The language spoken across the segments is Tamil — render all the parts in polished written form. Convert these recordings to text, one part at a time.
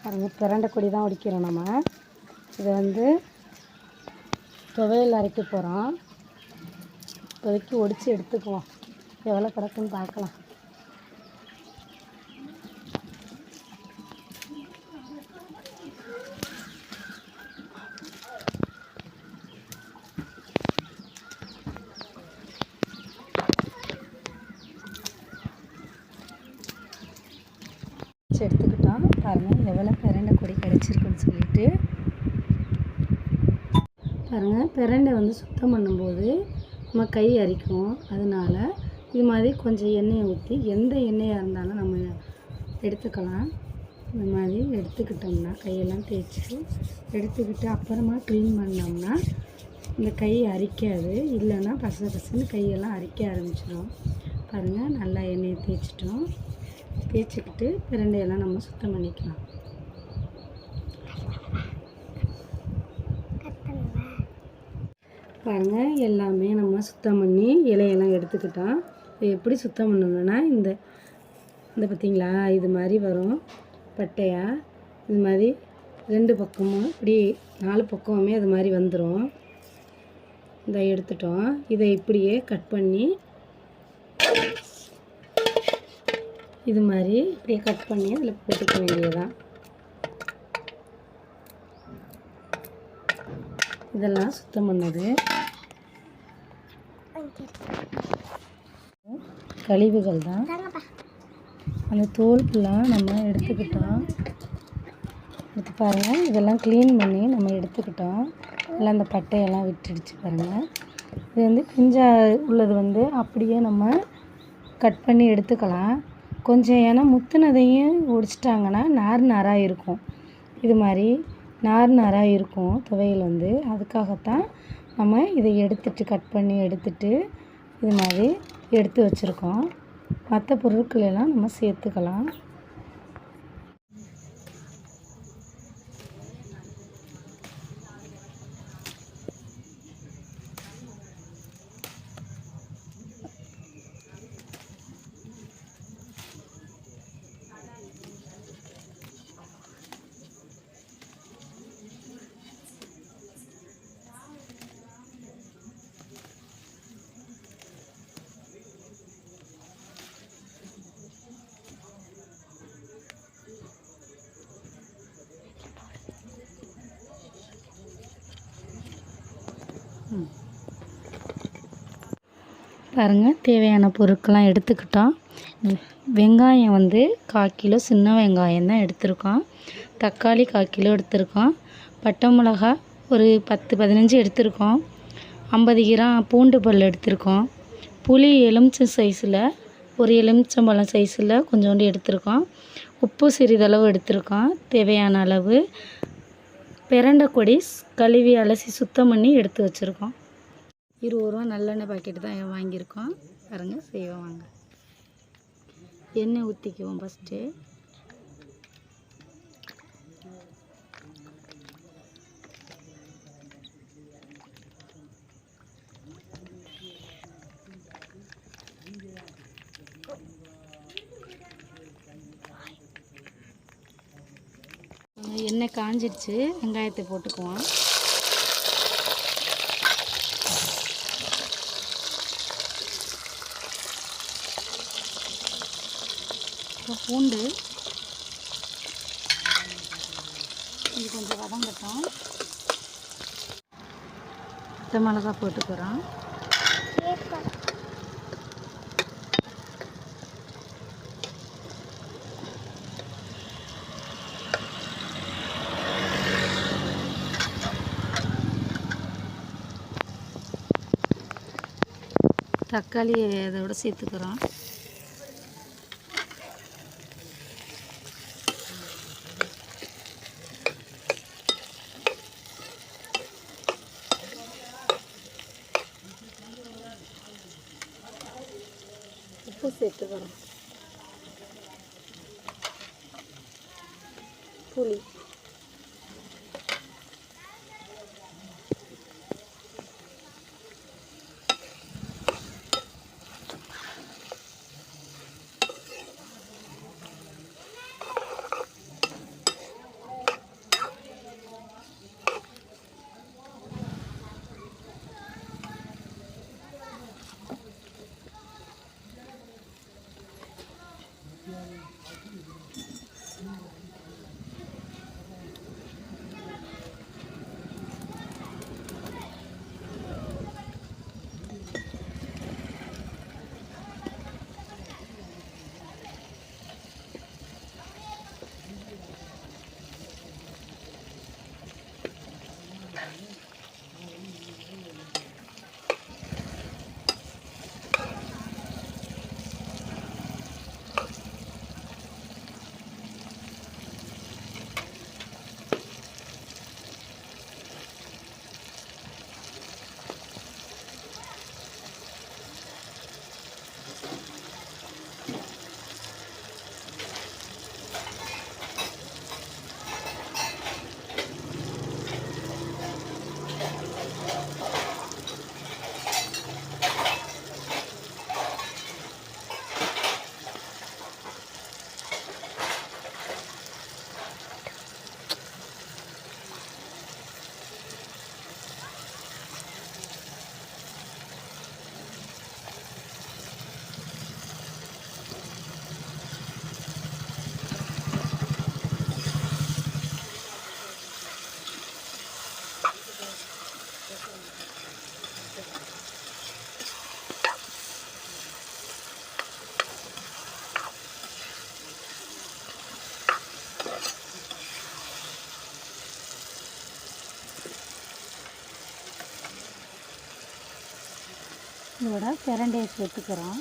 பாருங்கள், பிரண்டை கொடி தான் உடைக்கிறோம். நம்ம இதை வந்து துவையல் அரைக்க போகிறோம். இப்போதைக்கு ஒடிச்சு எடுத்துக்குவோம். எவ்வளோ கிடக்குன்னு பார்க்கலாம். எடுத்துக்கிட்டோம். பாருங்கள் எவ்வளோ பிரண்டை கொடி கிடச்சிருக்குன்னு சொல்லிட்டு. பாருங்கள், பிரண்டை வந்து சுத்தம் பண்ணும்போது நம்ம கை அரிக்கும். அதனால் இது மாதிரி கொஞ்சம் எண்ணெயை ஊற்றி, எந்த எண்ணெயாக இருந்தாலும் நம்ம எடுத்துக்கலாம். இந்த மாதிரி எடுத்துக்கிட்டோம்னா கையெல்லாம் தேய்ச்சி எடுத்துக்கிட்டு அப்புறமா க்ளீன் பண்ணோம்னா இந்த கை அரிக்காது. இல்லைன்னா பசன்னு கையெல்லாம் அரிக்க ஆரம்பிச்சிடும். பாருங்கள், நல்லா எண்ணெயை தேய்ச்சிட்டோம். தேய்ச்சிக்கிட்டு பிரண்டையெல்லாம் நம்ம சுத்தம் பண்ணிக்கலாம். பாருங்கள், எல்லாமே நம்ம சுத்தம் பண்ணி இலையெல்லாம் எடுத்துக்கிட்டோம். இது எப்படி சுத்தம் பண்ணணும்னா இந்த பார்த்திங்களா, இது மாதிரி வரும் பட்டையாக. இது மாதிரி 2 பக்கமும் இப்படி 4 பக்கமுமே அது மாதிரி வந்துடும். இதை எடுத்துட்டோம். இதை இப்படியே கட் பண்ணி இது மாதிரி இப்படியே கட் பண்ணி அதில் போட்டுக்க வேண்டியதுதான். இதெல்லாம் சுத்தம் பண்ணது. கழிவுகள் தான். அந்த தோல் ஃபுல்லாக நம்ம எடுத்துக்கிட்டோம். எடுத்து பாருங்கள், இதெல்லாம் க்ளீன் பண்ணி நம்ம எடுத்துக்கிட்டோம். எல்லாம் அந்த பட்டையெல்லாம் விட்டுடுச்சு பாருங்கள். இது வந்து பிஞ்சா உள்ளது வந்து அப்படியே நம்ம கட் பண்ணி எடுத்துக்கலாம். கொஞ்சம் ஏன்னா முத்துனதையும் ஒடிச்சிட்டாங்கன்னா நாராக இருக்கும். இது மாதிரி நாராக இருக்கும் துவையல் வந்து. அதுக்காகத்தான் நம்ம இதை எடுத்துட்டு கட் பண்ணி எடுத்துட்டு இது மாதிரி எடுத்து வச்சுருக்கோம். மற்ற பொருட்கள் எல்லாம் நம்ம சேர்த்துக்கலாம். பாருங்கள், தேவையான பொருட்கள்லாம் எடுத்துக்கிட்டோம். வெங்காயம் வந்து 1/4 கிலோ சின்ன வெங்காயம் தான் எடுத்திருக்கோம். தக்காளி 1/4 கிலோ எடுத்திருக்கோம். பட்டை மிளகா ஒரு 10-15 எடுத்திருக்கோம். 50 கிராம் பூண்டு பல் எடுத்திருக்கோம். புளி எலுமிச்சம் சைஸில் ஒரு எலுமிச்சம்பழம் சைஸில் கொஞ்சோண்டு எடுத்திருக்கோம். உப்பு சிறிதளவு எடுத்திருக்கோம். தேவையான அளவு பிரண்டை கொடி கழுவி அலசி சுத்தம் பண்ணி எடுத்து வச்சுருக்கோம். 20 ரூபா நல்லெண்ணெய் பாக்கெட்டு தான் வாங்கியிருக்கோம். பாருங்கள், செய்வோம் வாங்க. எண்ணெய் ஊற்றிக்குவோம் ஃபஸ்ட்டு. எண்ணெய் காஞ்சிடுச்சு. வெங்காயத்தை போட்டுக்குவோம். பூண்டு இது கொஞ்சம் வதங்கட்டும். பச்சை மிளகா போட்டுக்கிறோம். தக்காளி இதோட சேர்த்துக்கிறோம். உப்பு சேர்த்துக்கிறோம். புளி இதோட பிரண்டையை சேர்த்துக்கிறோம்.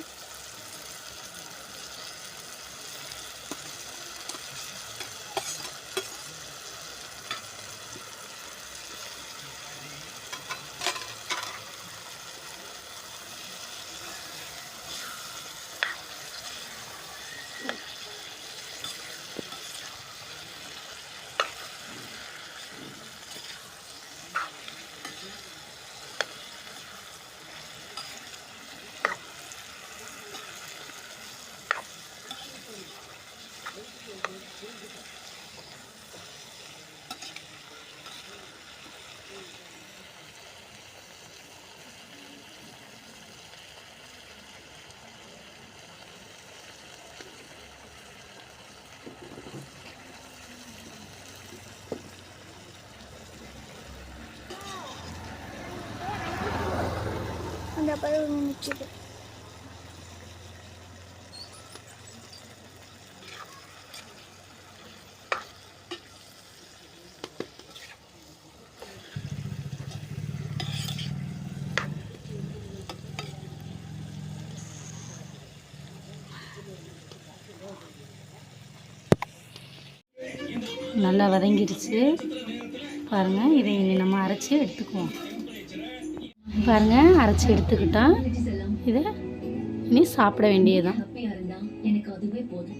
அந்த பழம் நிற்கிது. நல்லா வதங்கிடுச்சு பாருங்கள். இதை இனி நம்ம அரைச்சி எடுத்துக்குவோம். பாருங்கள், அரைச்சி எடுத்துக்கிட்டோம். இதை இனி சாப்பிட வேண்டியதுதான். எனக்கு அதுவே போதும்.